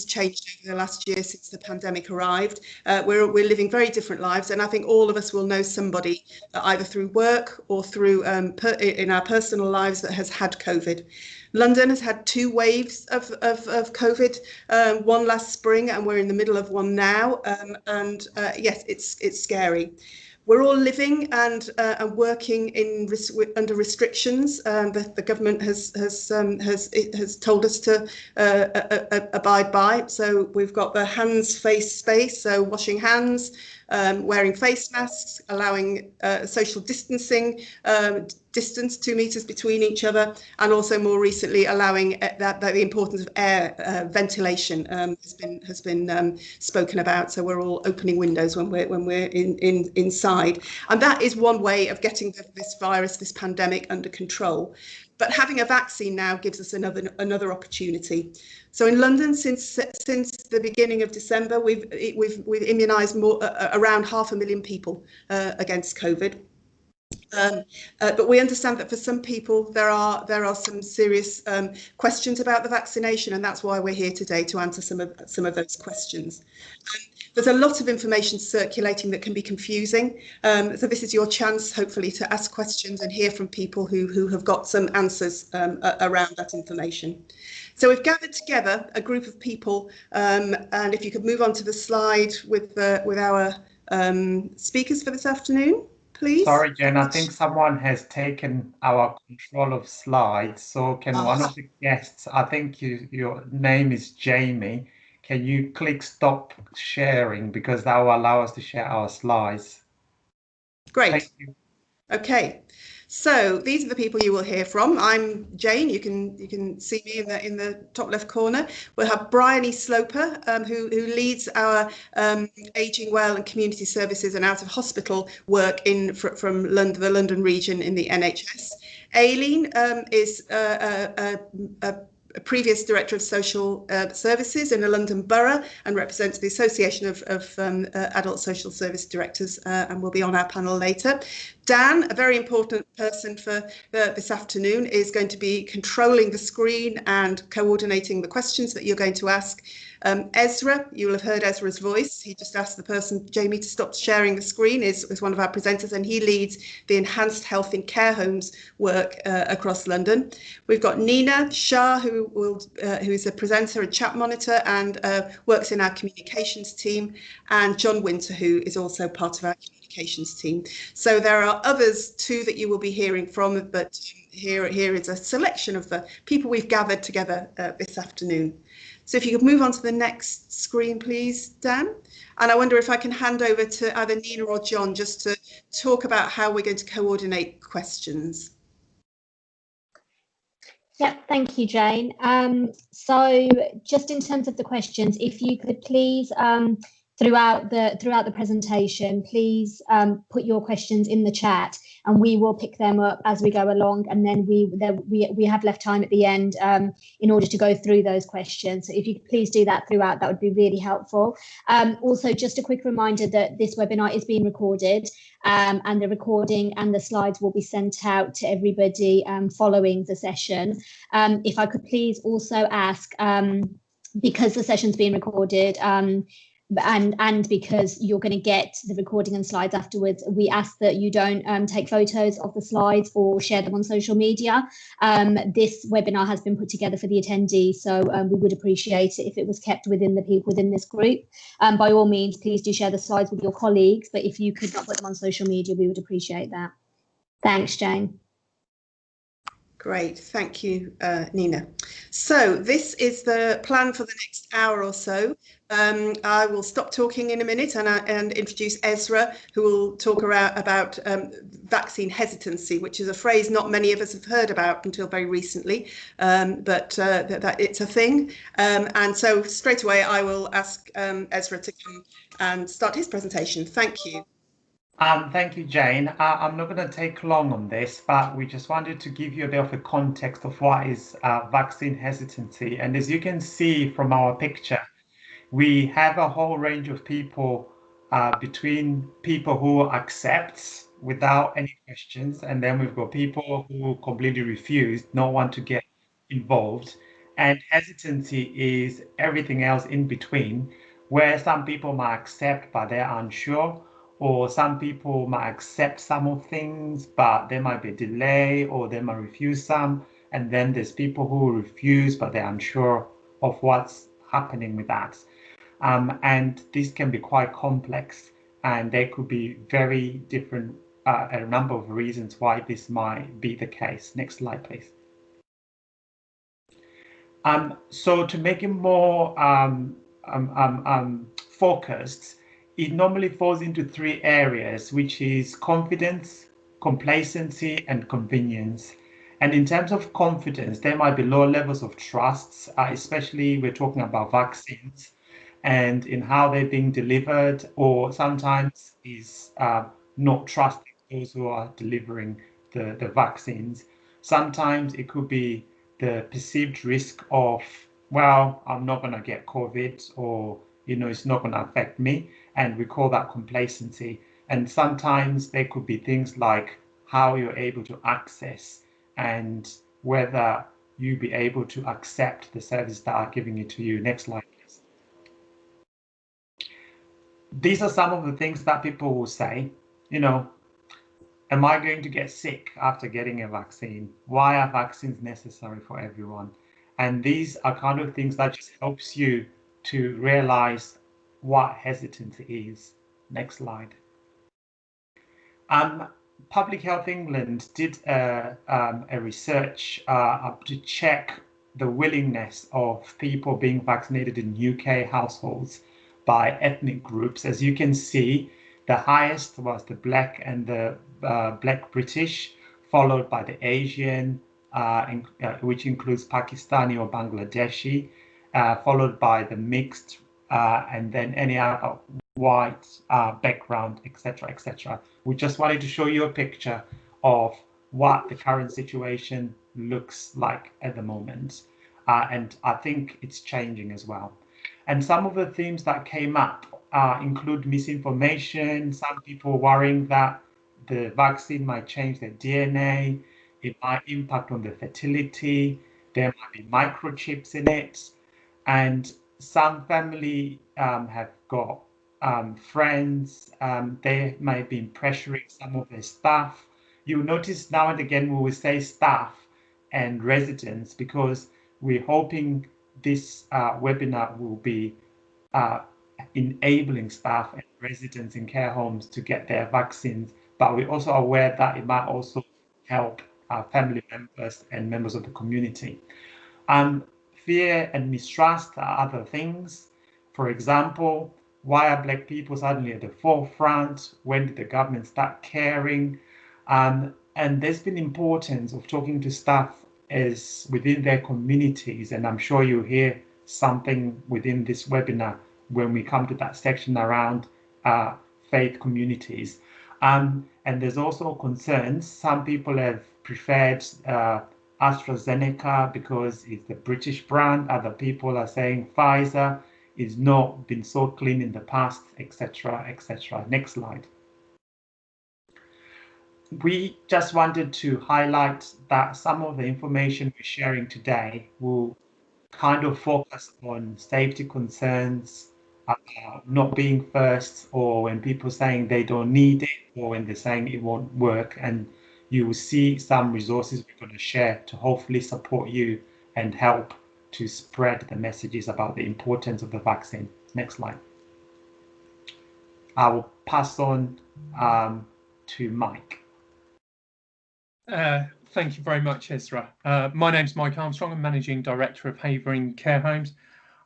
changed over the last year since the pandemic arrived. We're living very different lives, and I think all of us will know somebody either through work or through in our personal lives that has had COVID. London has had 2 waves of COVID, one last spring, and we're in the middle of one now. Yes, it's scary. We're all living and working under restrictions that the government has told us to abide by. So we've got the hands, face, space, so washing hands, wearing face masks, allowing social distancing, distance 2 meters between each other, and also more recently allowing that the importance of air ventilation has been spoken about. So we're all opening windows when we're inside, and that is one way of getting this virus, this pandemic, under control. But having a vaccine now gives us another opportunity. So in London, since the beginning of December, we've immunised around 500,000 people against COVID. But we understand that for some people there are some serious questions about the vaccination, and that's why we're here today, to answer some of those questions. There's a lot of information circulating that can be confusing, so this is your chance, hopefully, to ask questions and hear from people who have got some answers around that information. So we've gathered together a group of people, and if you could move on to the slide with our speakers for this afternoon, please. Sorry, Jen, I think someone has taken our control of slides. So can one of the guests, I think your name is Jamie, can you click stop sharing, because that will allow us to share our slides. Great. Thank you. Okay, so these are the people you will hear from. I'm Jane. You can see me in the top left corner. We'll have Bryony Sloper, who leads our ageing well and community services and out of hospital work from London, the London region in the NHS. Aileen is a previous Director of Social Services in the London Borough and represents the Association of Adult Social Service Directors, and will be on our panel later. Dan, a very important person for this afternoon, is going to be controlling the screen and coordinating the questions that you're going to ask. Ezra, you will have heard Ezra's voice. He just asked the person, Jamie, to stop sharing the screen, is one of our presenters, and he leads the enhanced health in care homes work across London. We've got Nina Shah, who is a presenter and chat monitor and works in our communications team, and John Winter, who is also part of our communications team. So there are others too that you will be hearing from, but here is a selection of the people we've gathered together this afternoon. So if you could move on to the next screen, please, Dan. And I wonder if I can hand over to either Nina or John just to talk about how we're going to coordinate questions. Yeah, thank you, Jane. So just in terms of the questions, if you could please, throughout the presentation, please put your questions in the chat, and we will pick them up as we go along, and then we have left time at the end in order to go through those questions. So if you could please do that throughout, that would be really helpful. Also, just a quick reminder that this webinar is being recorded, and the recording and the slides will be sent out to everybody following the session. If I could please also ask, because the session's being recorded, and because you're going to get the recording and slides afterwards, we ask that you don't take photos of the slides or share them on social media. This webinar has been put together for the attendees, so we would appreciate it if it was kept within the people within this group. By all means, please do share the slides with your colleagues, but if you could not put them on social media, we would appreciate that. Thanks, Jane. Great, thank you, Nina. So this is the plan for the next hour or so. I will stop talking in a minute and introduce Ezra, who will talk about vaccine hesitancy, which is a phrase not many of us have heard about until very recently, but that it's a thing. And so straight away, I will ask Ezra to come and start his presentation. Thank you. Thank you, Jane. I'm not going to take long on this, but we just wanted to give you a bit of a context of what is vaccine hesitancy. And as you can see from our picture, we have a whole range of people, between people who accept without any questions, and then we've got people who completely refuse, not want to get involved. And hesitancy is everything else in between, where some people might accept, but they're unsure, or some people might accept some of things, but there might be a delay, or they might refuse some. And then there's people who refuse, but they're unsure of what's happening with that. And this can be quite complex, and there could be very different, a number of reasons why this might be the case. Next slide, please. So to make it more focused, it normally falls into three areas, which is confidence, complacency, and convenience. And in terms of confidence, there might be low levels of trust, especially we're talking about vaccines and in how they're being delivered, or sometimes is not trusting those who are delivering the vaccines. Sometimes it could be the perceived risk of, well, I'm not going to get COVID, or, it's not going to affect me. And we call that complacency. And sometimes there could be things like how you're able to access and whether you be able to accept the service that are giving it to you. Next slide, please. These are some of the things that people will say, am I going to get sick after getting a vaccine? Why are vaccines necessary for everyone? And these are kind of things that just helps you to realize what hesitancy is. Next slide. Public Health England did a research to check the willingness of people being vaccinated in UK households by ethnic groups. As you can see, the highest was the Black and the Black British, followed by the Asian, which includes Pakistani or Bangladeshi, followed by the mixed, and then any other white background, etc., etc. We just wanted to show you a picture of what the current situation looks like at the moment. And I think it's changing as well. And some of the themes that came up include misinformation, some people worrying that the vaccine might change their DNA, it might impact on the fertility, there might be microchips in it, and some family have got friends, they might be pressuring some of their staff. You'll notice now and again we will say staff and residents because we're hoping this webinar will be enabling staff and residents in care homes to get their vaccines, but we're also aware that it might also help family members and members of the community. Fear and mistrust are other things. For example, why are Black people suddenly at the forefront? When did the government start caring? And there's been importance of talking to staff as within their communities, and I'm sure you'll hear something within this webinar when we come to that section around faith communities. And there's also concerns. Some people have preferred AstraZeneca because it's the British brand. Other people are saying Pfizer is not been so clean in the past, etc., etc. Next slide. We just wanted to highlight that some of the information we're sharing today will kind of focus on safety concerns, not being first, or when people saying they don't need it, or when they're saying it won't work. And you will see some resources we're going to share to hopefully support you and help to spread the messages about the importance of the vaccine. Next slide. I will pass on to Mike. Thank you very much, Ezra. My name's Mike Armstrong. I'm Managing Director of Havering Care Homes.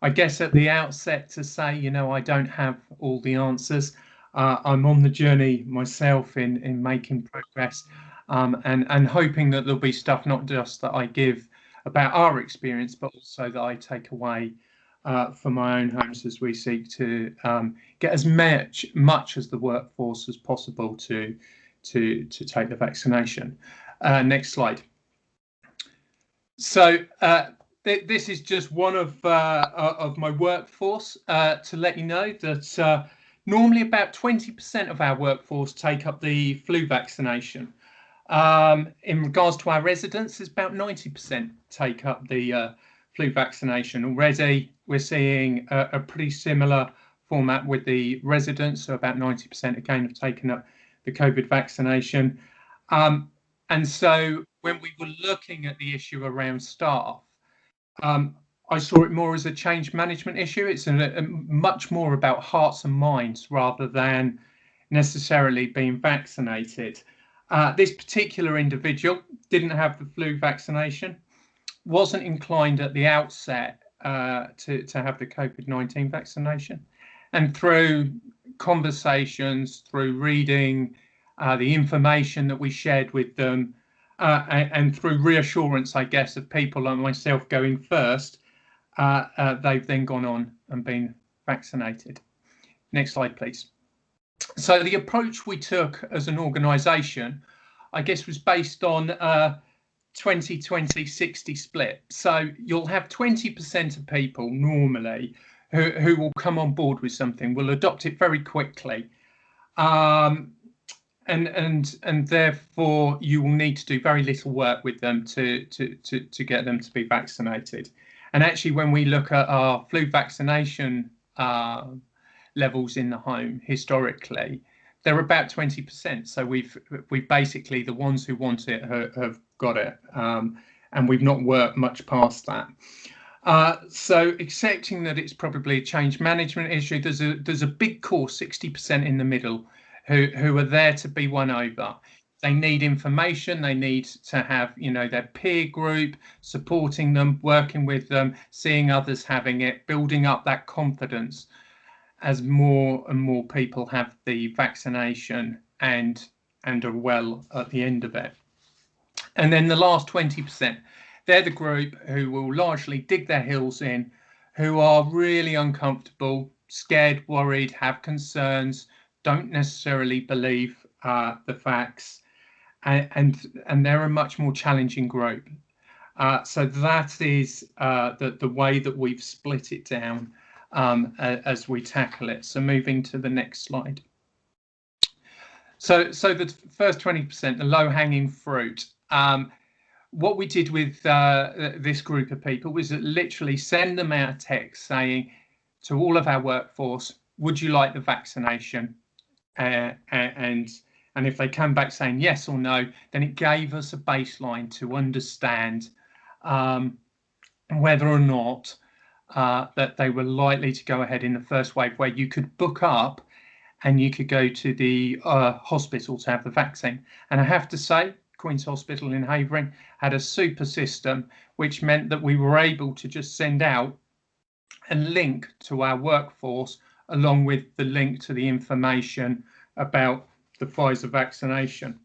I guess at the outset to say, I don't have all the answers. I'm on the journey myself in making progress and hoping that there'll be stuff not just that I give about our experience, but also that I take away for my own homes as we seek to get as much as the workforce as possible to take the vaccination. Next slide. So this is just one of my workforce to let you know that normally about 20% of our workforce take up the flu vaccination. In regards to our residents, it's about 90% take up the flu vaccination. Already we're seeing a pretty similar format with the residents, so about 90% again have taken up the COVID vaccination. And so when we were looking at the issue around staff, I saw it more as a change management issue. It's much more about hearts and minds rather than necessarily being vaccinated. This particular individual didn't have the flu vaccination, wasn't inclined at the outset to have the COVID-19 vaccination. And through conversations, through reading the information that we shared with them, and through reassurance, I guess, of people like myself going first, they've then gone on and been vaccinated. Next slide, please. So the approach we took as an organisation, I guess, was based on 20-20-60 split. So you'll have 20% of people normally who will come on board with something, will adopt it very quickly. And therefore you will need to do very little work with them to get them to be vaccinated. And actually, when we look at our flu vaccination levels in the home historically, they're about 20%. So we've basically, the ones who want it have got it, and we've not worked much past that. So accepting that it's probably a change management issue, there's a big core 60% in the middle who are there to be won over. They need information, they need to have, their peer group supporting them, working with them, seeing others having it, building up that confidence as more and more people have the vaccination and are well at the end of it. And then the last 20%, they're the group who will largely dig their heels in, who are really uncomfortable, scared, worried, have concerns, don't necessarily believe the facts, and they're a much more challenging group. So that is the way that we've split it down as we tackle it. So moving to the next slide. So the first 20%, the low-hanging fruit. What we did with this group of people was literally send them out a text saying to all of our workforce, would you like the vaccination? And if they come back saying yes or no, then it gave us a baseline to understand whether or not that they were likely to go ahead in the first wave, where you could book up and you could go to the hospital to have the vaccine. And I have to say, Queen's Hospital in Havering had a super system, which meant that we were able to just send out a link to our workforce along with the link to the information about the Pfizer vaccination,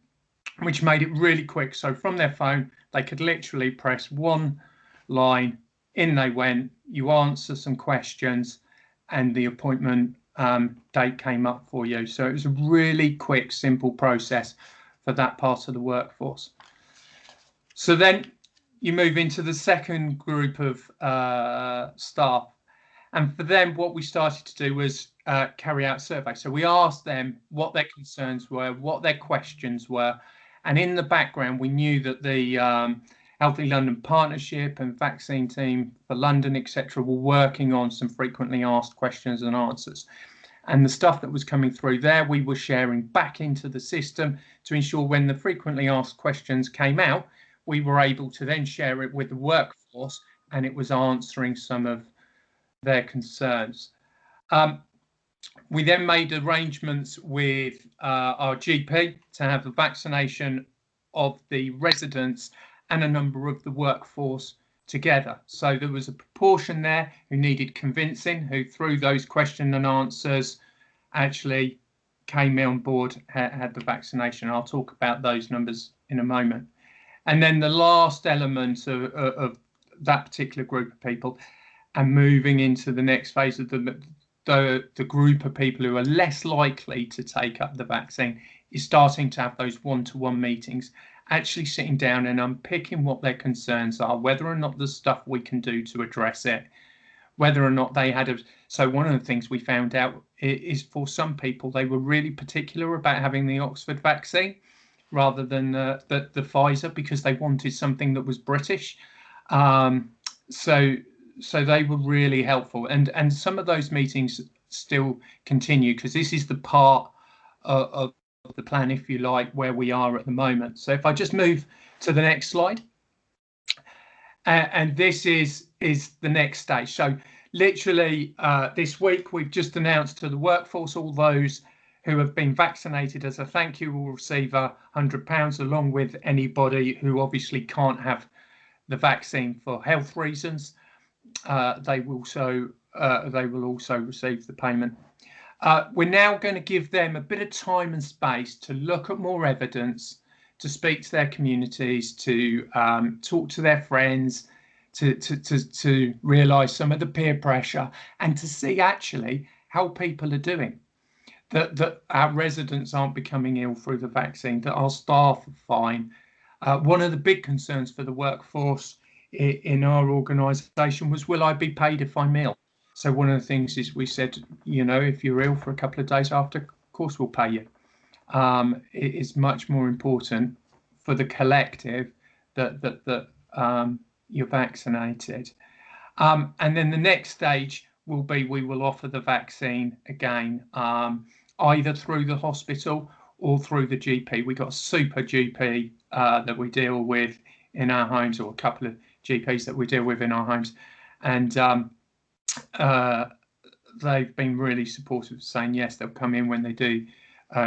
which made it really quick. So from their phone, they could literally press one line, in they went, you answer some questions, and the appointment date came up for you. So it was a really quick, simple process for that part of the workforce. So then you move into the second group of staff. And for them, what we started to do was carry out a survey. So we asked them what their concerns were, what their questions were. And in the background, we knew that the Healthy London Partnership and Vaccine Team for London, etc., were working on some frequently asked questions and answers. And the stuff that was coming through there, we were sharing back into the system to ensure when the frequently asked questions came out, we were able to then share it with the workforce, and it was answering some of their concerns. We then made arrangements with our GP to have the vaccination of the residents and a number of the workforce together. So there was a proportion there who needed convincing, who through those question and answers actually came on board, had the vaccination. I'll talk about those numbers in a moment. And then the last element of that particular group of people, and moving into the next phase of the group of people who are less likely to take up the vaccine, is starting to have those one-to-one meetings, actually sitting down and unpicking what their concerns are, whether or not there's stuff we can do to address it, whether or not they had a... So one of the things we found out is for some people, they were really particular about having the Oxford vaccine rather than the Pfizer, because they wanted something that was British. so they were really helpful, and some of those meetings still continue, because this is the part of the plan, if you like, where we are at the moment. So if I just move to the next slide, and this is the next stage. So literally this week we've just announced to the workforce all those who have been vaccinated as a thank you will receive £100, along with anybody who obviously can't have the vaccine for health reasons. They will also receive the payment. We're now going to give them a bit of time and space to look at more evidence, to speak to their communities, to talk to their friends, to realise some of the peer pressure, and to see actually how people are doing. That our residents aren't becoming ill through the vaccine, that our staff are fine. One of the big concerns for the workforce in our organisation was, will I be paid if I'm ill? So one of the things is we said, you know, if you're ill for a couple of days after, of course we'll pay you. It is much more important for the collective that you're vaccinated. And then the next stage will be, we will offer the vaccine again, either through the hospital or through the GP. We've got a super GP that we deal with in our homes, or a couple of GPs that we deal with in our homes, and they've been really supportive, saying yes, they'll come in when they do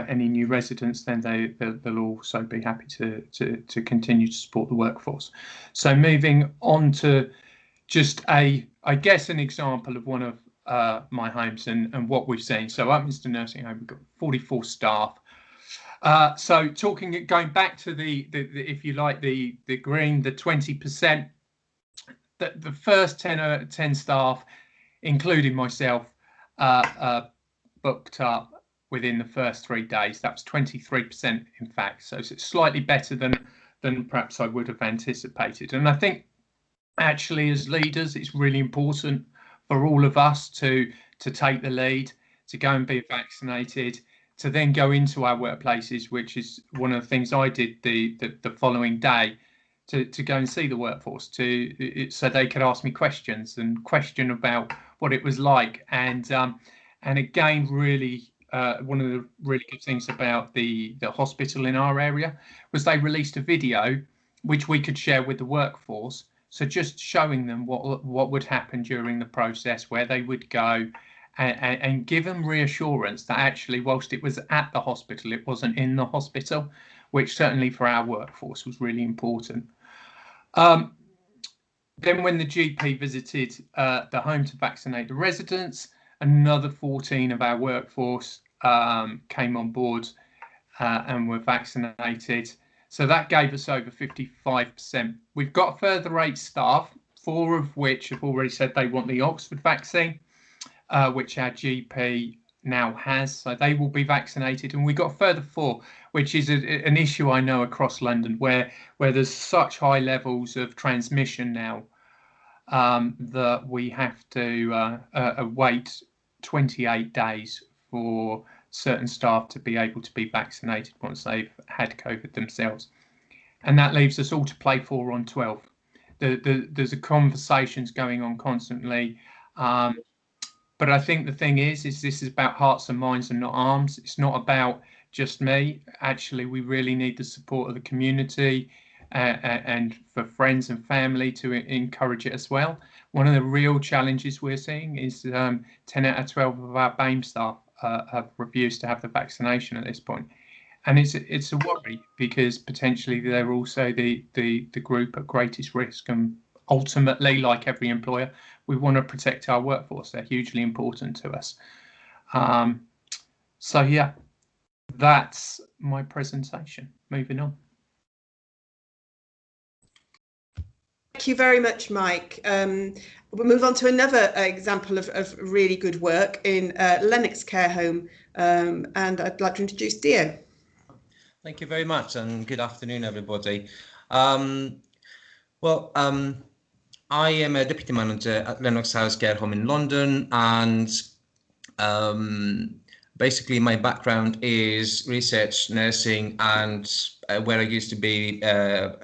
any new residents, then they'll also be happy to continue to support the workforce. So moving on to just I guess an example of one of my homes and what we've seen. So Upminster Nursing Home, we've got 44 staff. So going back to the if you like, the green, the 20%, the first 10 staff, including myself, booked up within the first 3 days. That was 23%, in fact. So it's slightly better than perhaps I would have anticipated. And I think actually, as leaders, it's really important for all of us to take the lead, to go and be vaccinated, to then go into our workplaces, which is one of the things I did the following day, to go and see the workforce, so they could ask me questions and question about what it was like. And again, really, one of the really good things about the hospital in our area was they released a video which we could share with the workforce. So just showing them what would happen during the process, where they would go, and give them reassurance that actually, whilst it was at the hospital, it wasn't in the hospital, which certainly for our workforce was really important. Then when the GP visited the home to vaccinate the residents, another 14 of our workforce came on board and were vaccinated. So that gave us over 55%. We've got a further 8 staff, 4 of which have already said they want the Oxford vaccine, which our GP now has. So they will be vaccinated. And we've got a further 4, which is an issue I know across London, where there's such high levels of transmission now that we have to wait 28 days for certain staff to be able to be vaccinated once they've had COVID themselves. And that leaves us all to play 4 on 12. There's conversations going on constantly. But I think the thing is this is about hearts and minds and not arms. It's not about just me. Actually, we really need the support of the community and for friends and family to encourage it as well. One of the real challenges we're seeing is 10 out of 12 of our BAME staff have refused to have the vaccination at this point. And it's a worry, because potentially they're also the group at greatest risk. And ultimately, like every employer, we want to protect our workforce. They're hugely important to us. So yeah, that's my presentation. Moving on. Thank you very much, Mike. We'll move on to another example of really good work in Lennox Care Home, and I'd like to introduce Dio. Thank you very much, and good afternoon, everybody. I am a deputy manager at Lennox House Care Home in London, and basically my background is research, nursing, and where I used to be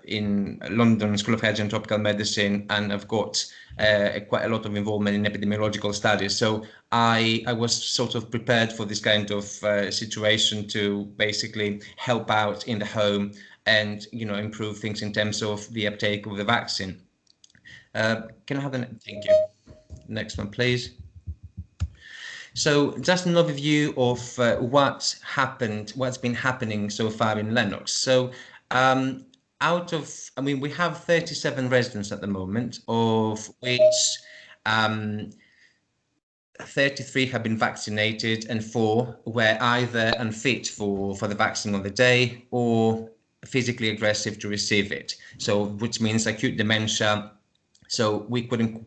in London School of Hygiene and Tropical Medicine, and I've got quite a lot of involvement in epidemiological studies. So I was sort of prepared for this kind of situation to basically help out in the home and, you know, improve things in terms of the uptake of the vaccine. Can I have the, thank you. Next one, please. So just an overview of what's happened, what's been happening so far in Lennox. So out of, I mean, we have 37 residents at the moment, of which 33 have been vaccinated and 4 were either unfit for the vaccine on the day or physically aggressive to receive it. So which means acute dementia. So we couldn't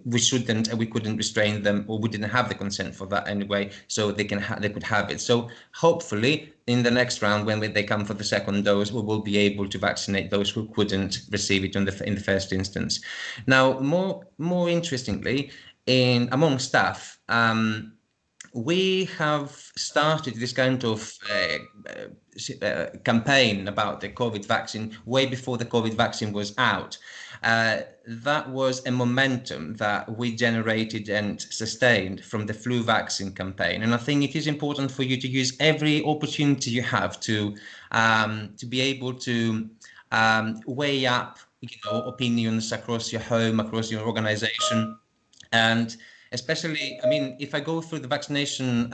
restrain them, or we didn't have the consent for that anyway, so they could have it. So hopefully in the next round, when they come for the second dose, we will be able to vaccinate those who couldn't receive it in the first instance. Now, more interestingly, among staff, we have started this kind of campaign about the COVID vaccine way before the COVID vaccine was out. That was a momentum that we generated and sustained from the flu vaccine campaign. And I think it is important for you to use every opportunity you have to be able to weigh up, you know, opinions across your home, across your organization. And especially, I mean, if I go through the vaccination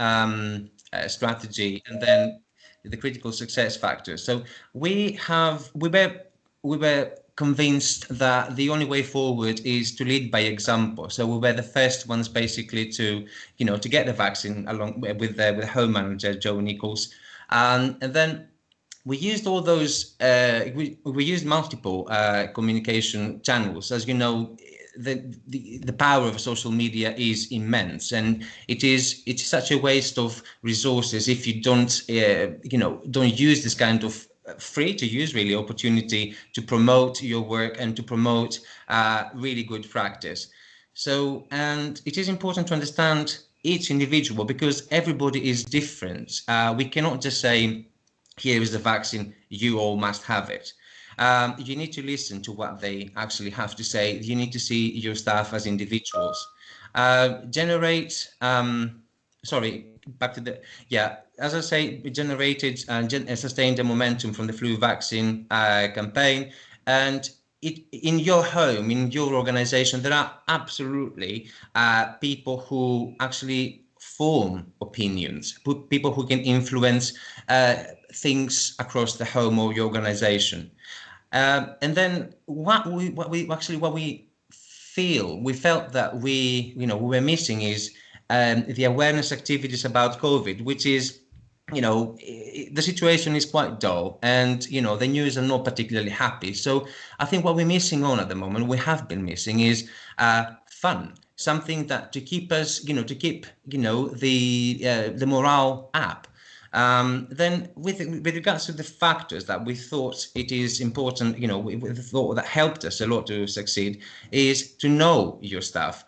strategy and then the critical success factors. So we were convinced that the only way forward is to lead by example. So we were the first ones basically to, you know, to get the vaccine along with the home manager, Joe Nichols. And then we used all those, we used multiple communication channels. As you know, the power of social media is immense, and it's such a waste of resources if you don't don't use this kind of free to use really opportunity to promote your work and to promote really good practice. So, and it is important to understand each individual, because everybody is different. We cannot just say, here is the vaccine, you all must have it. You need to listen to what they actually have to say. You need to see your staff as individuals. As I say, we generated and sustained a momentum from the flu vaccine campaign. And in your home, in your organization, there are absolutely people who actually form opinions, people who can influence things across the home or your organization. And then what we felt that we were missing is the awareness activities about COVID, which is, the situation is quite dull, and the news are not particularly happy. So I think what we're missing on at the moment, we have been missing, is fun, something that to keep us, to keep the morale up. Then with regards to the factors that we thought it is important, we thought that helped us a lot to succeed, is to know your staff,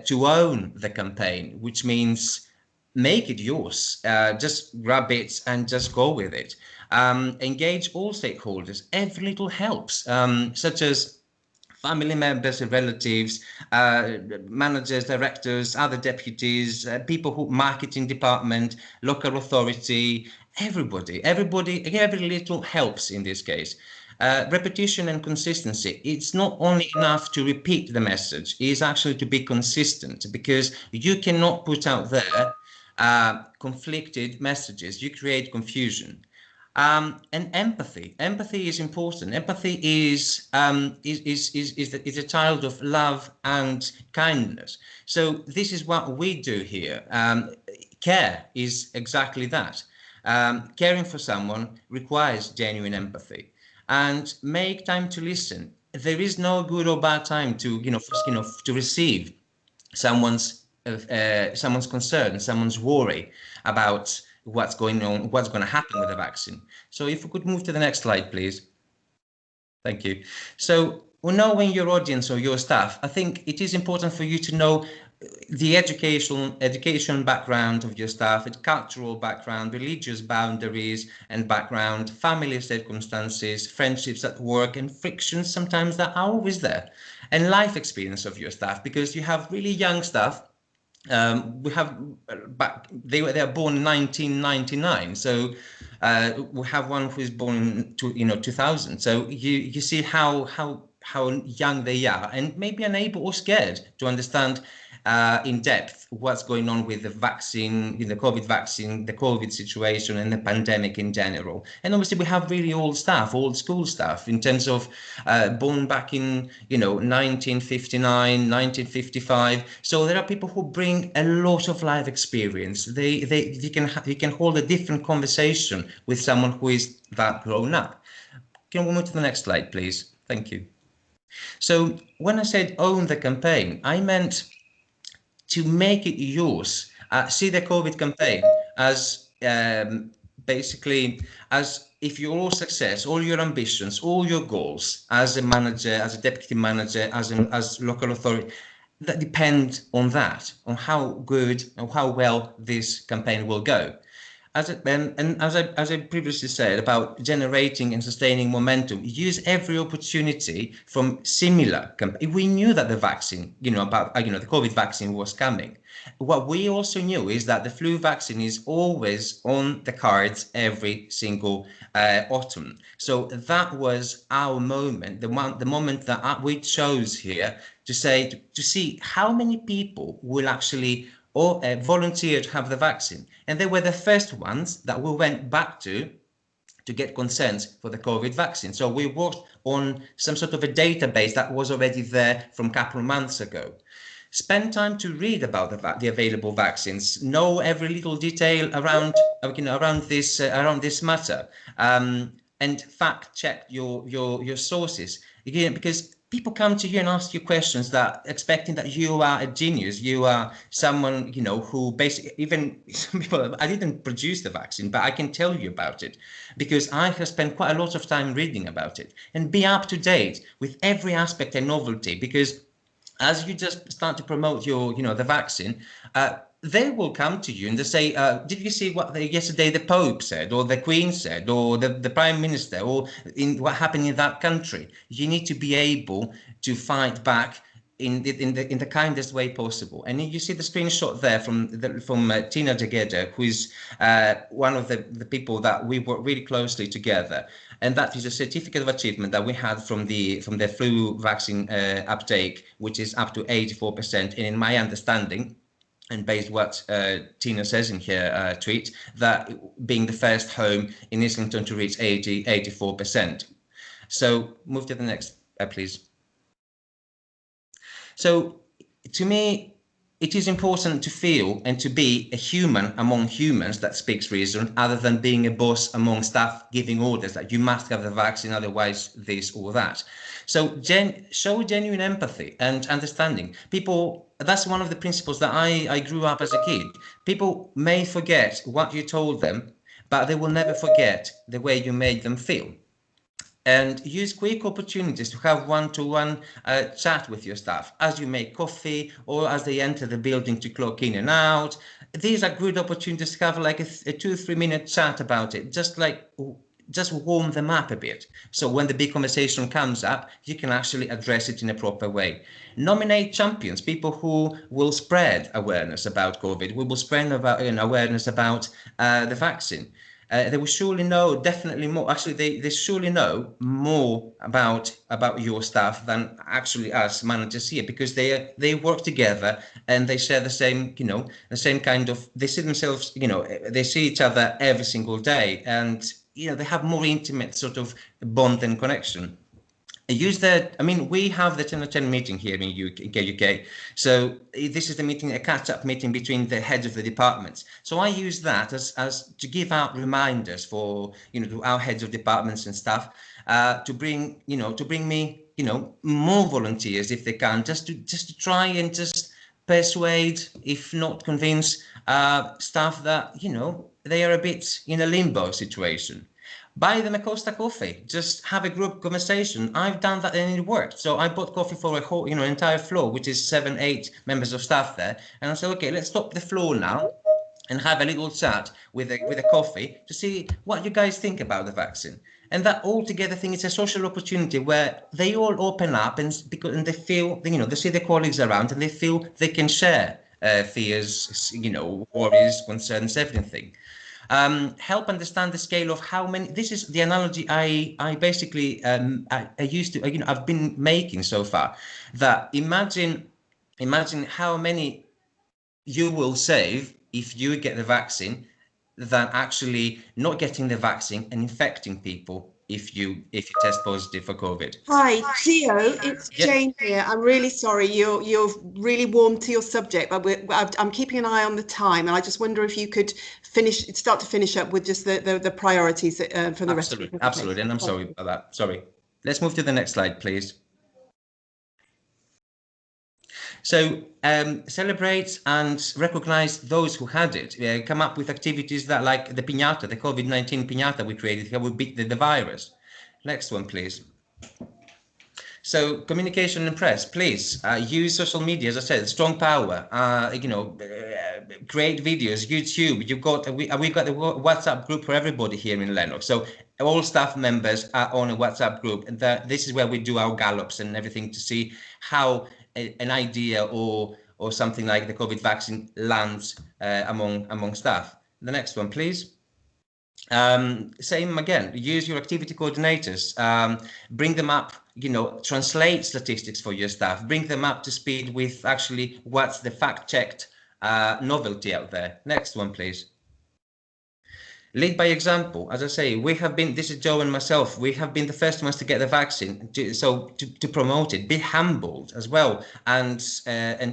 to own the campaign, which means make it yours, just grab it and just go with it. Engage all stakeholders, every little helps, such as family members and relatives, managers, directors, other deputies, people who marketing department, local authority, everybody, every little helps in this case. Repetition and consistency. It's not only enough to repeat the message, it is actually to be consistent, because you cannot put out there conflicted messages. You create confusion. And empathy is important. Empathy is a child of love and kindness. So this is what we do here. Care is exactly that. Caring for someone requires genuine empathy, and make time to listen. There is no good or bad time to to receive someone's concern, someone's worry about what's going on, what's going to happen with the vaccine. So if we could move to the next slide, please. Thank you. So knowing your audience or your staff, I think it is important for you to know the education background of your staff, its cultural background, religious boundaries and background, family circumstances, friendships at work, and frictions sometimes that are always there. and life experience of your staff, because you have really young staff. We have they are born in 1999, so we have one who is born in 2000. So you see how young they are, and maybe unable or scared to understand in depth what's going on with the vaccine, the COVID vaccine, the COVID situation, and the pandemic in general. And obviously, we have really old staff, old school staff, in terms of born back in 1959, 1955. So there are people who bring a lot of life experience. You can hold a different conversation with someone who is that grown up. Can we move to the next slide, please? Thank you. So when I said own the campaign, I meant to make it yours. See the COVID campaign as basically as if your success, all your ambitions, all your goals as a manager, as a deputy manager, as local authority, that depend on that, on how good or how well this campaign will go. As I previously said about generating and sustaining momentum, use every opportunity from similar campaigns. We knew that the vaccine, the COVID vaccine was coming. What we also knew is that the flu vaccine is always on the cards every single autumn. So that was our moment, the moment that we chose here to say, to see how many people will actually or volunteer to have the vaccine. And they were the first ones that we went back to get consent for the COVID vaccine. So we worked on some sort of a database that was already there from a couple of months ago. Spend time to read about the available vaccines, know every little detail around this matter, and fact check your sources. Again, because people come to you and ask you questions that expecting that you are a genius, you are someone, who basically, even some people, I didn't produce the vaccine, but I can tell you about it because I have spent quite a lot of time reading about it and be up to date with every aspect and novelty, because as you just start to promote the vaccine, they will come to you and they say, did you see what yesterday the Pope said, or the Queen said, or the Prime Minister, or in what happened in that country? You need to be able to fight back in the kindest way possible. And you see the screenshot there from Tina Jageda, who is one of the people that we work really closely together. And that is a certificate of achievement that we had from the flu vaccine uptake, which is up to 84%. And in my understanding, and based what Tina says in her tweet, that being the first home in Islington to reach 84%. So move to the next, please. So to me, it is important to feel and to be a human among humans that speaks reason, other than being a boss among staff giving orders that you must have the vaccine, otherwise this or that. So show genuine empathy and understanding. People, that's one of the principles that I grew up as a kid. People may forget what you told them, but they will never forget the way you made them feel. And use quick opportunities to have one-to-one chat with your staff as you make coffee or as they enter the building to clock in and out. These are good opportunities to have like a 2-3 minute chat about it, just warm them up a bit. So when the big conversation comes up, you can actually address it in a proper way. Nominate champions, people who will spread awareness about COVID, who will spread awareness about the vaccine. They will surely know definitely more. Actually, they surely know more about your staff than actually us managers here, because they work together and they share the same, the same kind of. They see themselves, they see each other every single day, and they have more intimate sort of bond and connection. We have the 10-10 meeting here in UK. So this is the meeting, a catch-up meeting between the heads of the departments. So I use that as to give out reminders for, to our heads of departments and staff, to bring me, more volunteers if they can, just to try and just persuade, if not convince, staff that, they are a bit in a limbo situation. Buy them a Costa coffee, just have a group conversation. I've done that and it worked. So I bought coffee for a whole, entire floor, which is 7-8 members of staff there. And I said, okay, let's stop the floor now and have a little chat with a coffee to see what you guys think about the vaccine. And that altogether thing is a social opportunity where they all open up and they feel, they see their colleagues around and they feel they can share fears, worries, concerns, everything. Help understand the scale of how many. This is the analogy I basically I used to, I've been making so far. That imagine how many you will save if you get the vaccine than actually not getting the vaccine and infecting people if you test positive for COVID. Hi, Theo, it's Jane here. I'm really sorry, you're really warm to your subject, but I'm keeping an eye on the time, and I just wonder if you could start to finish up with just the priorities for the rest of the presentation. Absolutely, and I'm sorry about that. Sorry. Let's move to the next slide, please. So celebrate and recognize those who had it. Come up with activities that, like the piñata, the COVID-19 piñata we created, how we beat the virus. Next one, please. So communication and press, please use social media. As I said, strong power. Create videos, YouTube. You've got we've got the WhatsApp group for everybody here in Lennox. So all staff members are on a WhatsApp group, and this is where we do our gallops and everything to see how an idea or something like the COVID vaccine lands among staff. The next one, please. Same again, use your activity coordinators, bring them up, translate statistics for your staff, bring them up to speed with actually what's the fact-checked novelty out there. Next one, please. Lead by example. As I say, we have been, this is Joe and myself, we have been the first ones to get the vaccine, to promote it. Be humbled as well, and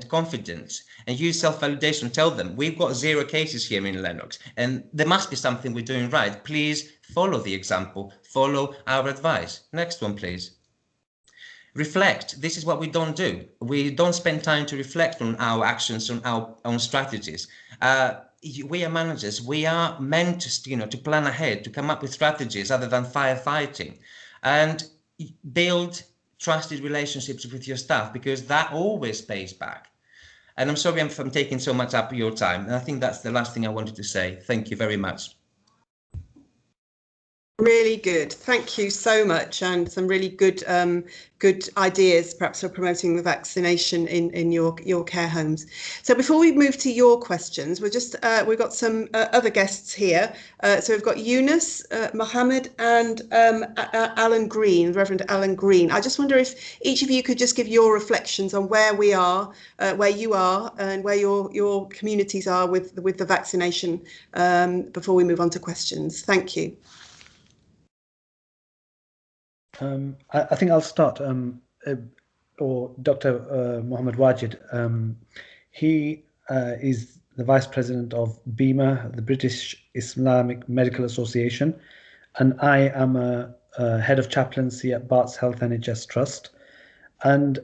confident, and use self-validation. Tell them, we've got 0 cases here in Lennox, and there must be something we're doing right. Please follow the example, follow our advice. Next one, please. Reflect. This is what we don't do. We don't spend time to reflect on our actions, on our own strategies. We are managers. We are meant to, to plan ahead, to come up with strategies other than firefighting, and build trusted relationships with your staff, because that always pays back. And I'm sorry if I'm taking so much up your time. And I think that's the last thing I wanted to say. Thank you very much. Really good. Thank you so much, and some really good ideas perhaps for promoting the vaccination in your care homes. So before we move to your questions, we've got some other guests here. So we've got Eunice, Mohammed, and Alan Green, Reverend Alan Green. I just wonder if each of you could just give your reflections on where we are, where you are, and where your communities are with the vaccination before we move on to questions. Thank you. I think I'll start, or Dr. Mohammed Wajid. He is the Vice President of BIMA, the British Islamic Medical Association, and I am a Head of Chaplaincy at Barts Health NHS Trust. And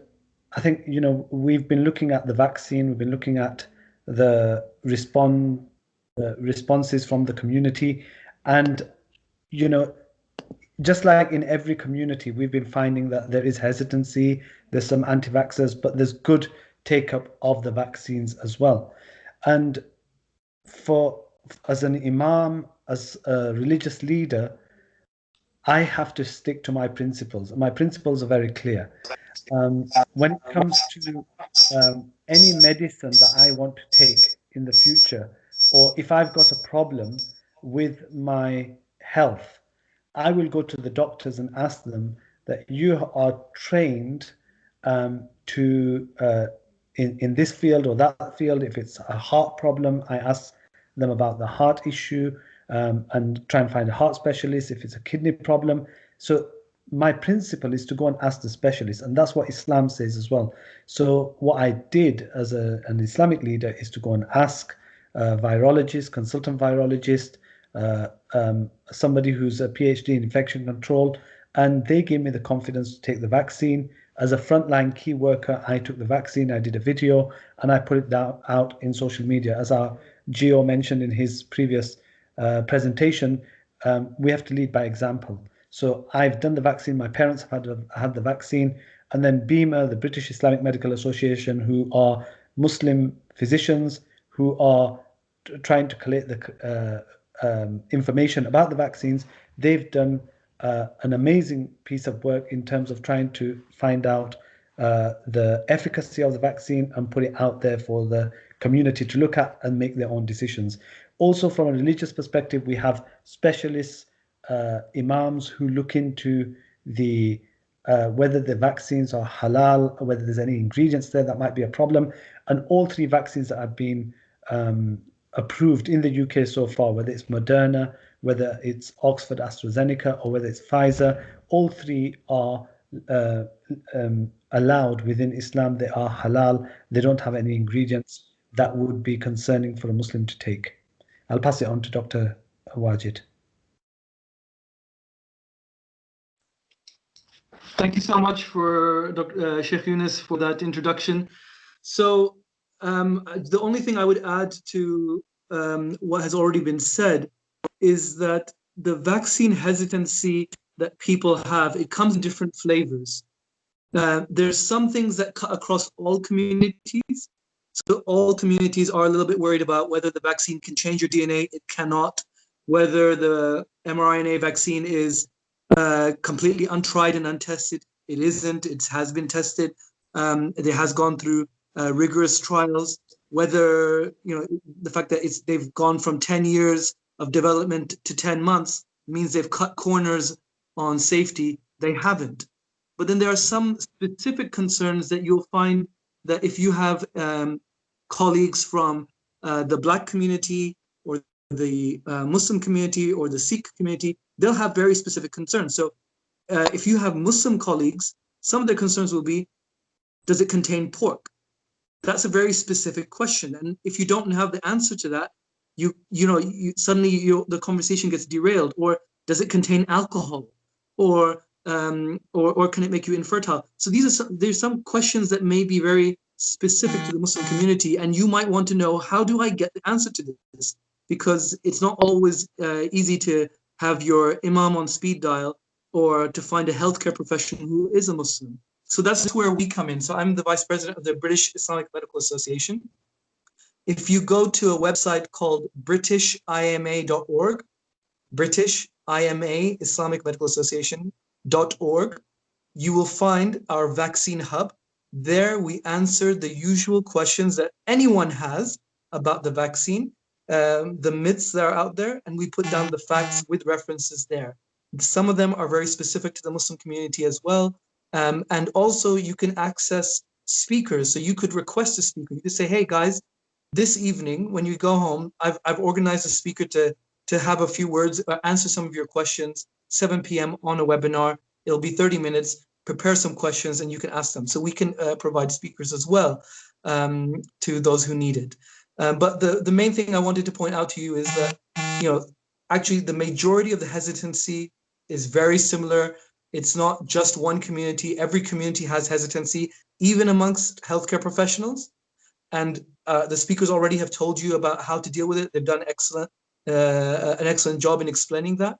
I think, we've been looking at the vaccine, we've been looking at the responses from the community, and, just like in every community, we've been finding that there is hesitancy, there's some anti-vaxxers, but there's good take-up of the vaccines as well. And as an imam, as a religious leader, I have to stick to my principles. My principles are very clear. When it comes to any medicine that I want to take in the future, or if I've got a problem with my health, I will go to the doctors and ask them that you are trained in this field or that field. If it's a heart problem, I ask them about the heart issue and try and find a heart specialist. If it's a kidney problem. So my principle is to go and ask the specialist, and that's what Islam says as well. So what I did as an Islamic leader is to go and ask virologist, consultant virologist, somebody who's a PhD in infection control, and they gave me the confidence to take the vaccine. As a frontline key worker, I took the vaccine, I did a video, and I put it out in social media. As our Gio mentioned in his previous presentation, we have to lead by example. So I've done the vaccine, my parents have had the vaccine, and then BIMA, the British Islamic Medical Association, who are Muslim physicians who are trying to collect the information about the vaccines, they've done an amazing piece of work in terms of trying to find out the efficacy of the vaccine and put it out there for the community to look at and make their own decisions. Also, from a religious perspective, we have specialists, imams who look into the whether the vaccines are halal, or whether there's any ingredients there that might be a problem. And all three vaccines that have been approved in the UK so far, whether it's Moderna, whether it's Oxford AstraZeneca, or whether it's Pfizer, all three are allowed within Islam. They are halal. They don't have any ingredients that would be concerning for a Muslim to take. I'll pass it on to Dr. Wajid. Thank you so much for Sheikh Yunus for that introduction. So the only thing I would add to what has already been said is that the vaccine hesitancy that people have, it comes in different flavors. There's some things that cut across all communities. So all communities are a little bit worried about whether the vaccine can change your DNA. It cannot. Whether the mRNA vaccine is completely untried and untested. It isn't. It has been tested. It has gone through rigorous trials. Whether the fact that they've gone from 10 years of development to 10 months means they've cut corners on safety. They haven't. But then there are some specific concerns that you'll find that if you have colleagues from the Black community or the Muslim community or the Sikh community, they'll have very specific concerns. So if you have Muslim colleagues, some of their concerns will be, does it contain pork? That's a very specific question. And if you don't have the answer to that, suddenly the conversation gets derailed. Or does it contain alcohol? Or can it make you infertile? So there's some questions that may be very specific to the Muslim community, and you might want to know, how do I get the answer to this? Because it's not always easy to have your imam on speed dial or to find a healthcare professional who is a Muslim. So that's where we come in. So I'm the vice president of the British Islamic Medical Association. If you go to a website called britishima.org, British IMA, Islamic Medical Association.org, you will find our vaccine hub. There we answer the usual questions that anyone has about the vaccine, the myths that are out there, and we put down the facts with references there. Some of them are very specific to the Muslim community as well. And also you can access speakers. So you could request a speaker. You could say, hey guys, this evening when you go home, I've organized a speaker to have a few words, answer some of your questions, 7 p.m. on a webinar. It'll be 30 minutes, prepare some questions and you can ask them. So we can provide speakers as well to those who need it. But the main thing I wanted to point out to you is that, actually the majority of the hesitancy is very similar. It's not just one community. Every community has hesitancy, even amongst healthcare professionals. And the speakers already have told you about how to deal with it. They've done an excellent job in explaining that.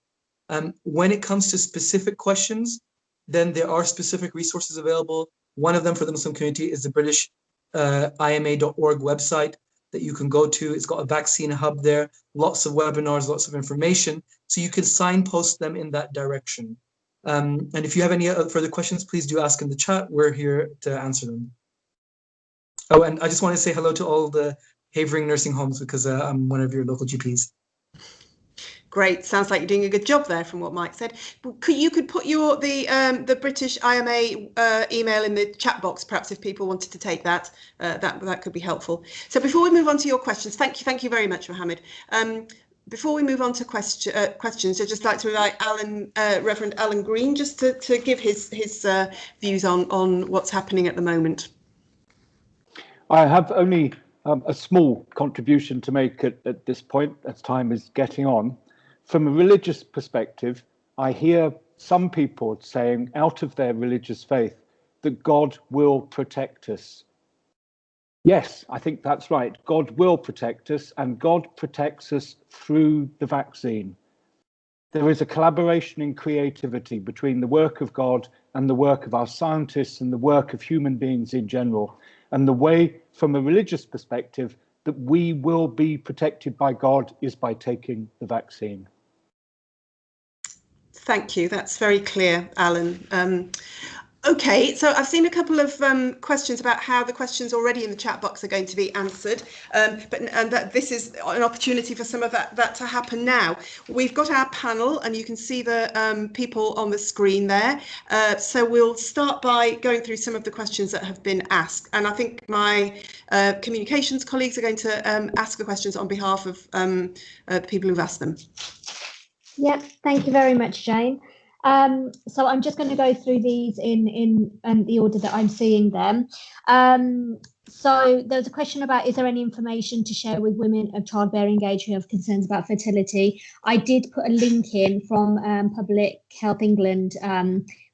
When it comes to specific questions, then there are specific resources available. One of them for the Muslim community is the British ima.org website that you can go to. It's got a vaccine hub there, lots of webinars, lots of information. So you can signpost them in that direction. And if you have any further questions, please do ask in the chat. We're here to answer them. Oh, and I just want to say hello to all the Havering nursing homes because I'm one of your local GPs. Great. Sounds like you're doing a good job there from what Mike said. You could put the British IMA email in the chat box, perhaps, if people wanted to take that. That could be helpful. So before we move on to your questions, thank you very much, Mohammed. Before we move on to questions, I'd just like to invite Reverend Alan Green just to give his views on what's happening at the moment. I have only a small contribution to make at this point, as time is getting on. From a religious perspective, I hear some people saying, out of their religious faith, that God will protect us. Yes, I think that's right. God will protect us, and God protects us through the vaccine. There is a collaboration in creativity between the work of God and the work of our scientists and the work of human beings in general. And the way, from a religious perspective, that we will be protected by God is by taking the vaccine. Thank you. That's very clear, Alan. Okay, so I've seen a couple of questions about how the questions already in the chat box are going to be answered, and that this is an opportunity for some of that to happen now. We've got our panel, and you can see the people on the screen there. So we'll start by going through some of the questions that have been asked, and I think my communications colleagues are going to ask the questions on behalf of the people who've asked them. Yep, thank you very much, Jane. So I'm just going to go through these in the order that I'm seeing them. So there's a question about, is there any information to share with women of childbearing age who have concerns about fertility? I did put a link in from Public Health England,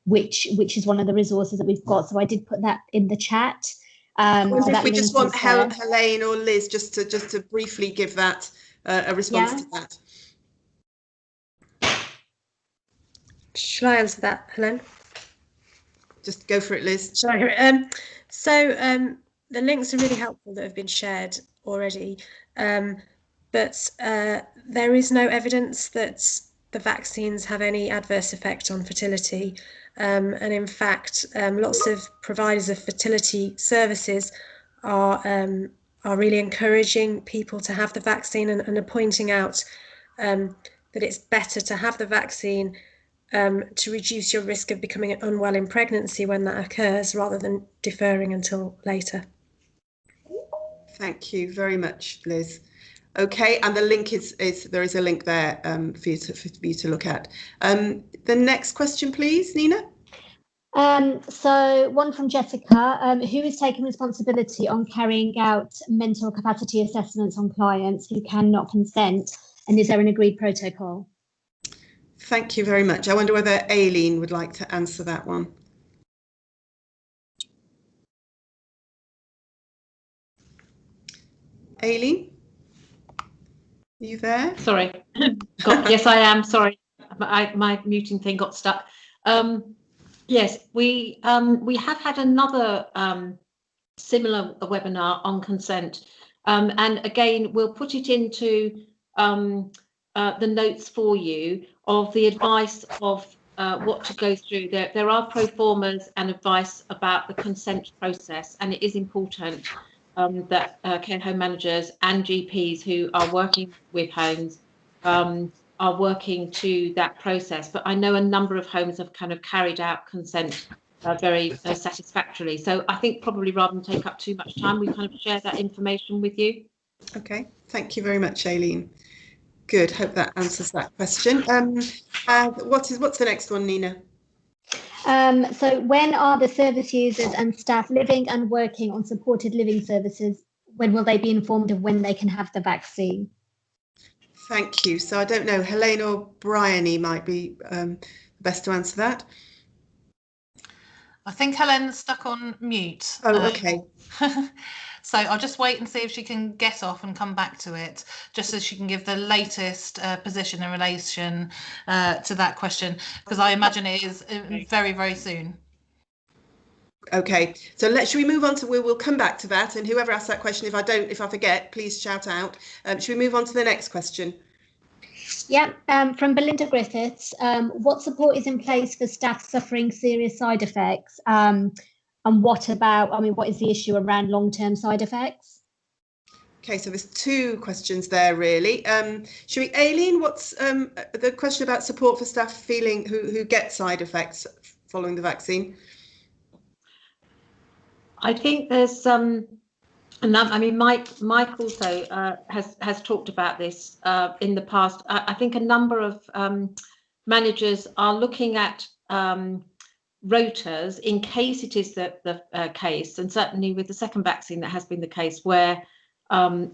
which is one of the resources that we've got. So I did put that in the chat. If we just want Helene or Liz just to briefly give that a response to that. Shall I answer that, Helen? Just go for it, Liz. Sorry. The links are really helpful that have been shared already, but there is no evidence that the vaccines have any adverse effect on fertility. And in fact, lots of providers of fertility services are really encouraging people to have the vaccine and are pointing out that it's better to have the vaccine to reduce your risk of becoming unwell in pregnancy when that occurs, rather than deferring until later. Thank you very much, Liz. Okay, and the link is there is a link there for you to look at. The next question, please, Nina. So one from Jessica, who is taking responsibility on carrying out mental capacity assessments on clients who cannot consent, and is there an agreed protocol? Thank you very much. I wonder whether Aileen would like to answer that one. Aileen, are you there? Sorry. Yes, I am. Sorry, my muting thing got stuck. Yes, we have had another similar webinar on consent, and again, we'll put it into the notes for you of the advice of what to go through. There are pro formas and advice about the consent process, and it is important that care home managers and GPs who are working with homes are working to that process. But I know a number of homes have kind of carried out consent very satisfactorily. So I think probably rather than take up too much time, we kind of share that information with you. Okay, thank you very much, Aileen. Good, hope that answers that question. What's the next one, Nina? So when are the service users and staff living and working on supported living services, when will they be informed of when they can have the vaccine? Thank you. So I don't know, Helene or Bryony might be best to answer that. I think Helen's stuck on mute. Oh, okay. So I'll just wait and see if she can get off and come back to it, just so she can give the latest position in relation to that question, because I imagine it is very, very soon. Okay, so should we move on to, we'll come back to that, and whoever asks that question, if I forget, please shout out. Should we move on to the next question? Yeah, from Belinda Griffiths, what support is in place for staff suffering serious side effects? And what about, what is the issue around long-term side effects? Okay, so there's two questions there, really. Should we, Aileen, what's the question about support for staff who get side effects following the vaccine? I think there's Mike also has talked about this in the past. I think a number of managers are looking at rotas in case it is the case, and certainly with the second vaccine that has been the case, where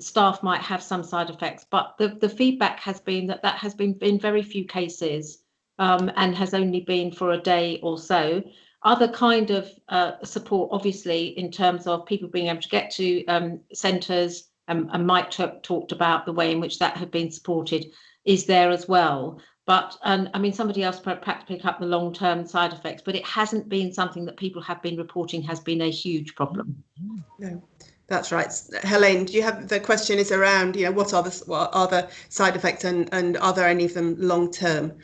staff might have some side effects, but the feedback has been that has been in very few cases and has only been for a day or so. Other kind of support, obviously, in terms of people being able to get to centres, and Mike talked about the way in which that had been supported, is there as well. But somebody else perhaps pick up the long-term side effects, but it hasn't been something that people have been reporting has been a huge problem. No, that's right. Helene, do you have, the question is around, what are the side effects, and are there any of them long-term?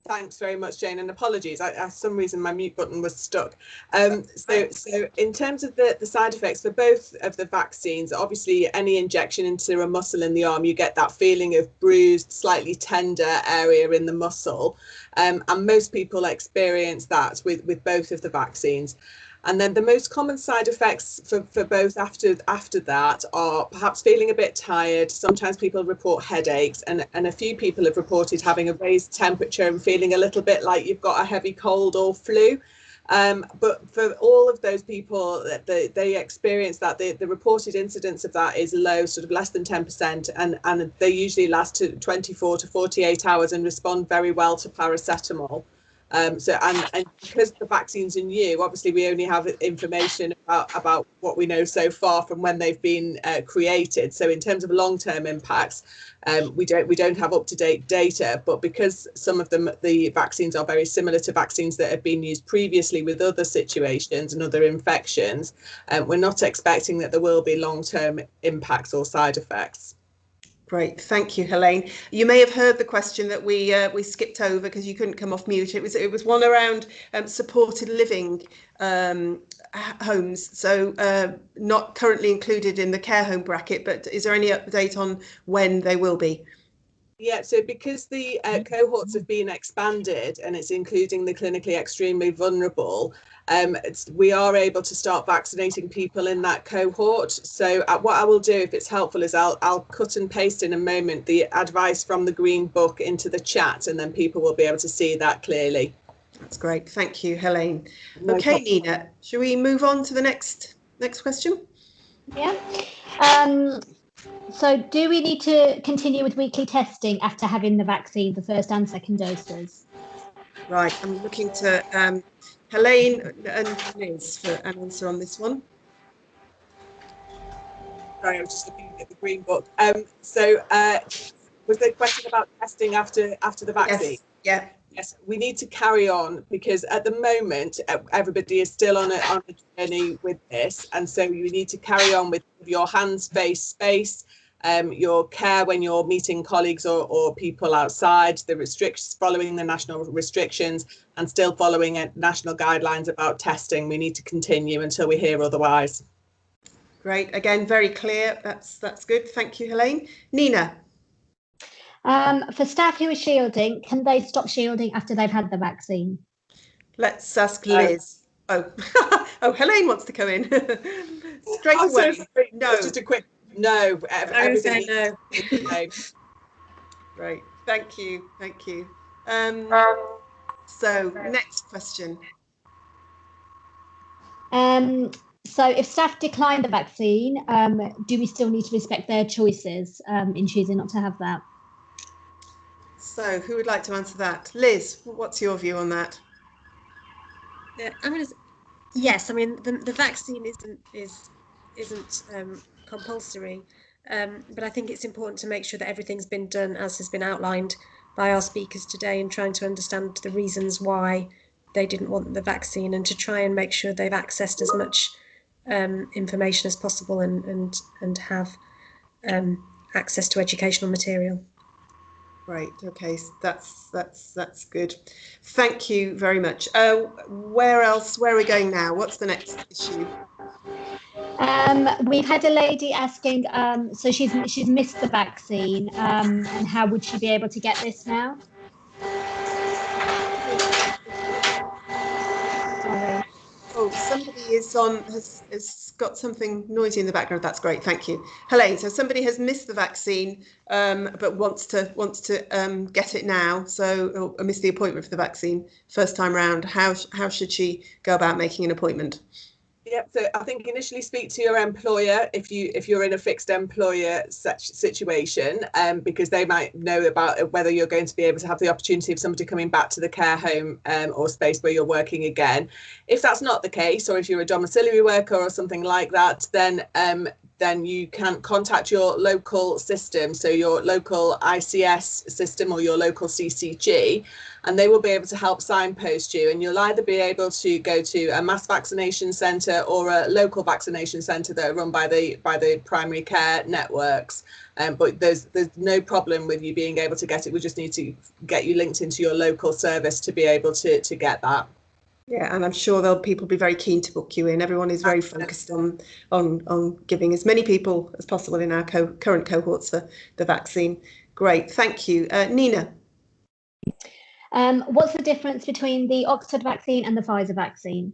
Thanks very much, Jane, and apologies. For some reason, my mute button was stuck. So in terms of the side effects for both of the vaccines, obviously any injection into a muscle in the arm, you get that feeling of bruised, slightly tender area in the muscle. And most people experience that with both of the vaccines. And then the most common side effects for both after that are perhaps feeling a bit tired. Sometimes people report headaches, and a few people have reported having a raised temperature and feeling a little bit like you've got a heavy cold or flu. But for all of those people, they experience that the reported incidence of that is low, sort of less than 10%, and they usually last to 24 to 48 hours and respond very well to paracetamol. And because the vaccines are new, obviously we only have information about what we know so far from when they've been created. So in terms of long-term impacts, we don't have up-to-date data, but because some of the vaccines are very similar to vaccines that have been used previously with other situations and other infections, we're not expecting that there will be long-term impacts or side effects. Great, thank you, Helene. You may have heard the question that we skipped over because you couldn't come off mute. It was one around supported living homes, so not currently included in the care home bracket, but is there any update on when they will be? Yeah, so because the cohorts have been expanded and it's including the clinically extremely vulnerable, we are able to start vaccinating people in that cohort. So what I will do, if it's helpful, is I'll cut and paste in a moment the advice from the Green Book into the chat, and then people will be able to see that clearly. That's great. Thank you, Helene. No okay, problem. Nina, shall we move on to the next question? Yeah. So do we need to continue with weekly testing after having the vaccine, the first and second doses? Right, I'm looking to Helene and Liz for an answer on this one. Sorry, I was just looking at the Green Book. So was there a question about testing after the vaccine? Yes. Yeah. Yes, we need to carry on because at the moment everybody is still on a journey with this, and so you need to carry on with your hands, face, space, your care when you're meeting colleagues or people outside, the restrictions, following the national restrictions, and still following national guidelines about testing. We need to continue until we hear otherwise. Great. Again, very clear. That's good. Thank you, Helene. Nina. For staff who are shielding, can they stop shielding after they've had the vaccine? Let's ask Liz. Oh, Helene wants to come in. Straight away. Sorry. No. Just a quick no. I would say no. Right. Thank you. Thank you. So next question. So if staff decline the vaccine, do we still need to respect their choices in choosing not to have that? So who would like to answer that? Liz, what's your view on that? Yes, I mean the vaccine isn't compulsory, but I think it's important to make sure that everything's been done as has been outlined by our speakers today, and trying to understand the reasons why they didn't want the vaccine, and to try and make sure they've accessed as much information as possible and have access to educational material. Right. Okay. That's good. Thank you very much. Where else? Where are we going now? What's the next issue? We've had a lady asking. So she's missed the vaccine, and how would she be able to get this now? Sorry. Oh, somebody has got something noisy in the background. That's great. Thank you, Helene. So somebody has missed the vaccine, but wants to get it now. So missed the appointment for the vaccine first time round. How should she go about making an appointment? Yep. So I think initially speak to your employer if you're in a fixed employer situation, because they might know about whether you're going to be able to have the opportunity of somebody coming back to the care home or space where you're working again. If that's not the case, or if you're a domiciliary worker or something like that, then you can contact your local system, so your local ICS system or your local CCG, and they will be able to help signpost you, and you'll either be able to go to a mass vaccination centre centre or a local vaccination centre that are run by the primary care networks. But there's no problem with you being able to get it. We just need to get you linked into your local service to be able to get that. Yeah, and I'm sure people be very keen to book you in. Everyone is very focused on giving as many people as possible in our current cohorts the vaccine. Great, thank you. Nina. What's the difference between the Oxford vaccine and the Pfizer vaccine?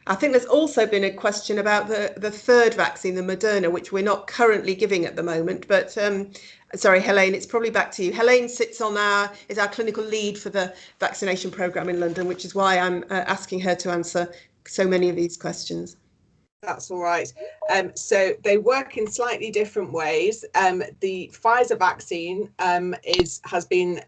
I think there's also been a question about the third vaccine, the Moderna, which we're not currently giving at the moment. But sorry, Helene, it's probably back to you. Helene is our clinical lead for the vaccination programme in London, which is why I'm asking her to answer so many of these questions. That's all right. So they work in slightly different ways. The Pfizer vaccine has been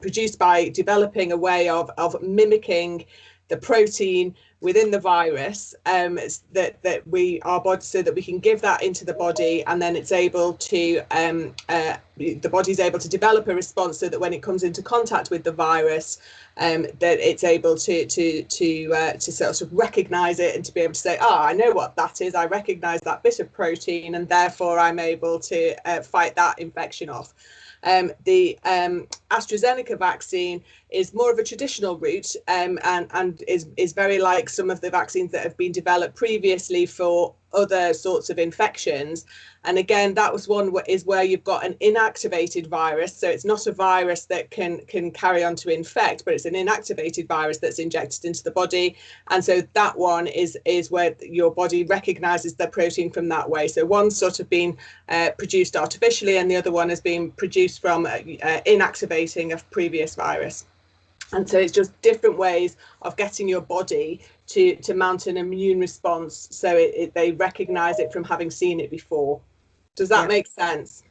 produced by developing a way of mimicking the protein within the virus our body, so that we can give that into the body, and then it's able to the body's able to develop a response so that when it comes into contact with the virus, that it's able to sort of recognize it and to be able to say, I know what that is, I recognize that bit of protein, and therefore I'm able to fight that infection off. The AstraZeneca vaccine is more of a traditional route, and is very like some of the vaccines that have been developed previously for other sorts of infections. And again, that was one where you've got an inactivated virus. So it's not a virus that can carry on to infect, but it's an inactivated virus that's injected into the body. And so that one is where your body recognizes the protein from that way. So one's sort of been produced artificially, and the other one has been produced from inactivating a previous virus. And so it's just different ways of getting your body to mount an immune response, so they recognize it from having seen it before. Does that make sense?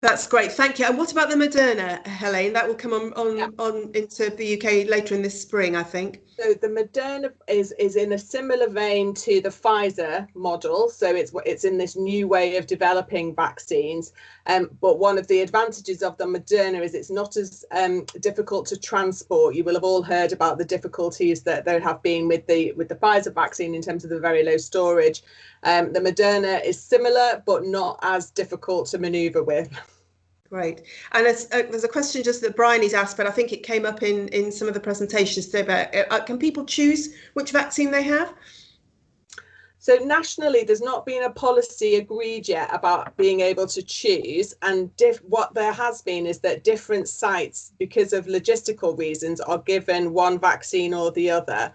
That's great, thank you. And what about the Moderna, Helene? That will come on into the UK later in this spring, I think. So the Moderna is in a similar vein to the Pfizer model. So it's in this new way of developing vaccines. But one of the advantages of the Moderna is it's not as difficult to transport. You will have all heard about the difficulties that there have been with the Pfizer vaccine in terms of the very low storage. The Moderna is similar, but not as difficult to maneuver with. Great. And there's a question just that Bryony's asked, but I think it came up in some of the presentations today about can people choose which vaccine they have? So nationally, there's not been a policy agreed yet about being able to choose. And what there has been is that different sites, because of logistical reasons, are given one vaccine or the other.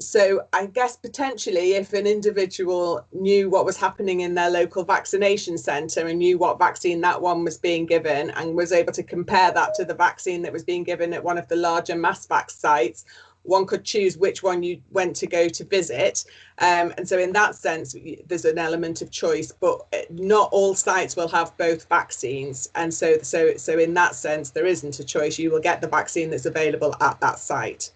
So I guess potentially if an individual knew what was happening in their local vaccination centre and knew what vaccine that one was being given and was able to compare that to the vaccine that was being given at one of the larger mass vac sites, one could choose which one you went to go to visit. And so in that sense, there's an element of choice, but not all sites will have both vaccines. And so in that sense, there isn't a choice. You will get the vaccine that's available at that site.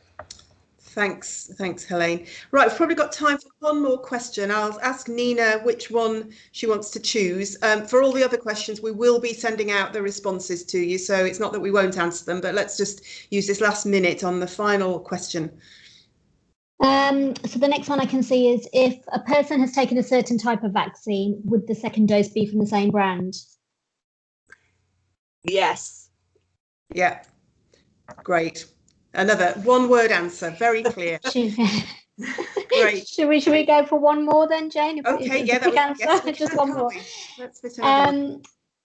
Thanks, Helene. Right, we've probably got time for one more question. I'll ask Nina which one she wants to choose. For all the other questions, we will be sending out the responses to you, so it's not that we won't answer them, but let's just use this last minute on the final question. So the next one I can see is, if a person has taken a certain type of vaccine, would the second dose be from the same brand? Yes. Yeah, great. Another one-word answer, very clear. Great. Should we go for one more then, Jane? Okay, yeah, that was just one more.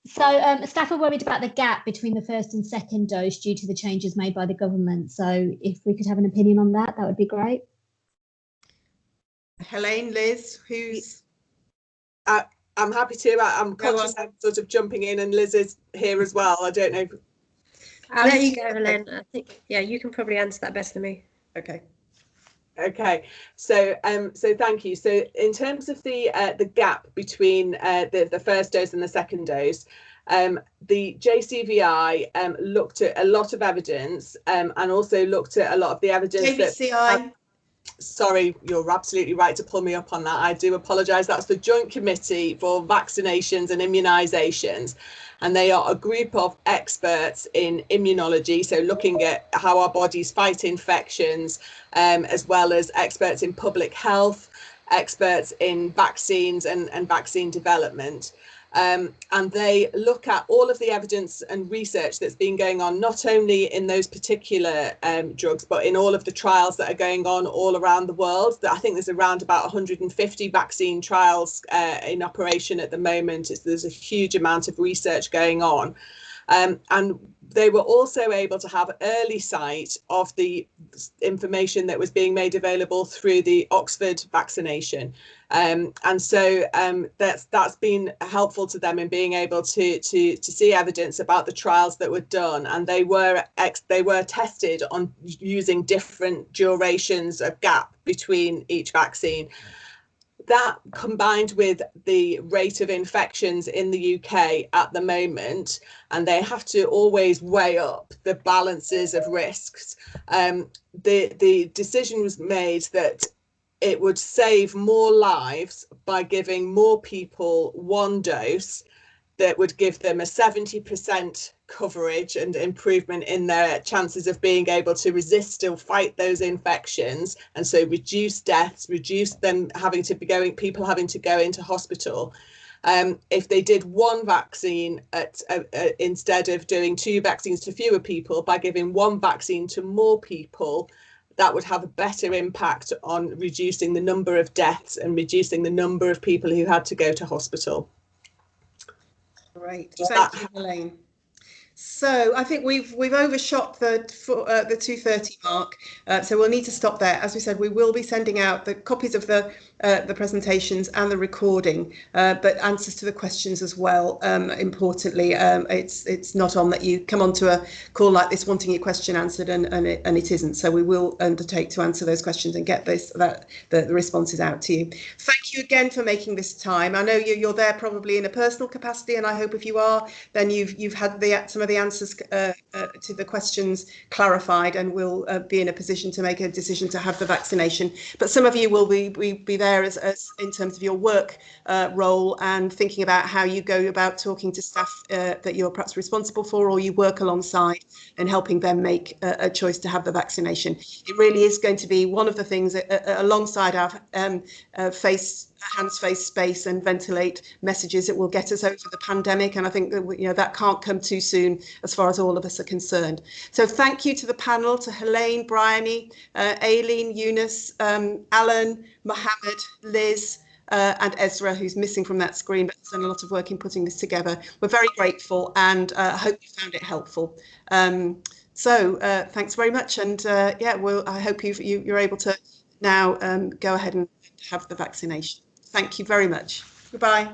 So staff are worried about the gap between the first and second dose due to the changes made by the government. So if we could have an opinion on that, that would be great. Helene, Liz, who's? I'm happy to. I'm conscious I'm sort of jumping in, and Liz is here as well. I don't know. I'll let you go, Helene. I think, yeah, you can probably answer that better than me. Okay. So thank you. So in terms of the gap between the first dose and the second dose, the JCVI looked at a lot of evidence and also looked at a lot of the evidence JVCI. sorry, you're absolutely right to pull me up on that. I do apologise. That's the Joint Committee for Vaccinations and Immunisations. And they are a group of experts in immunology, so looking at how our bodies fight infections, as well as experts in public health, experts in vaccines and vaccine development. And they look at all of the evidence and research that's been going on, not only in those particular drugs, but in all of the trials that are going on all around the world. I think there's around about 150 vaccine trials in operation at the moment. There's a huge amount of research going on. And they were also able to have early sight of the information that was being made available through the Oxford vaccination. And so that's been helpful to them in being able to see evidence about the trials that were done. And they were tested on using different durations of gap between each vaccine. That combined with the rate of infections in the UK at the moment, and they have to always weigh up the balances of risks. The decision was made that it would save more lives by giving more people one dose that would give them a 70% coverage and improvement in their chances of being able to resist or fight those infections, and so reduce deaths, reduce them having to people having to go into hospital. If they did one vaccine instead of doing two vaccines to fewer people, by giving one vaccine to more people, that would have a better impact on reducing the number of deaths and reducing the number of people who had to go to hospital. Great, thank you, Elaine. So I think we've overshot the 2:30 mark, so we'll need to stop there. As we said, we will be sending out the copies of the presentations and the recording, but answers to the questions as well. Importantly, it's not on that you come onto a call like this wanting your question answered and it isn't. So we will undertake to answer those questions and get the responses out to you. Thank you again for making this time. I know you're there probably in a personal capacity, and I hope if you are, then you've had some of the answers to the questions clarified, and will be in a position to make a decision to have the vaccination. But some of you will be there as in terms of your work role and thinking about how you go about talking to staff that you're perhaps responsible for, or you work alongside, and helping them make a choice to have the vaccination. It really is going to be one of the things alongside our hands, face, space and ventilate messages that will get us over the pandemic, and I think that that can't come too soon as far as all of us are concerned. So thank you to the panel, to Helene, Bryony, Aileen, Eunice, Alan, Mohammed, Liz, and Ezra, who's missing from that screen, but has done a lot of work in putting this together. We're very grateful, and hope you found it helpful. So thanks very much, and I hope you're able to now go ahead and have the vaccination. Thank you very much. Goodbye.